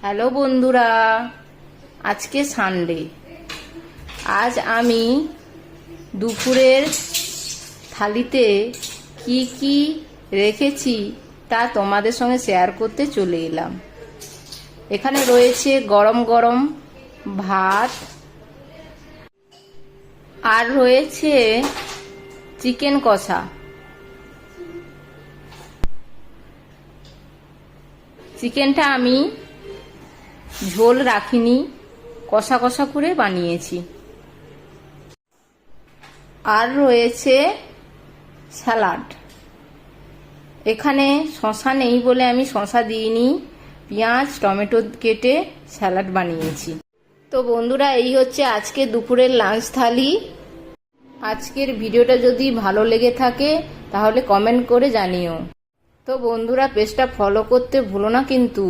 Hello বন্ধুরা, আজকে Sunday. আজ আমি দুপুরের থালিতে কি কি রেখেছি তা তোমাদের সঙ্গে শেয়ার করতে চলে এলাম। এখানে রয়েছে গরম গরম ভাত, আর রয়েছে চিকেন কষা। চিকেনটা আমি ঝোল রাখিনি, কষা কষা করে বানিয়েছি। আর রয়েছে স্যালাড। এখানে শসা নেই বলে আমি শসা দিইনি, পেঁয়াজ টমেটো কেটে স্যালাড বানিয়েছি। তো বন্ধুরা, এই হচ্ছে আজকে দুপুরের লাঞ্চ থালি। আজকের ভিডিওটা যদি ভালো লেগে থাকে তাহলে কমেন্ট করে জানিও। তো বন্ধুরা, পেজটা ফলো করতে ভুলো না কিন্তু।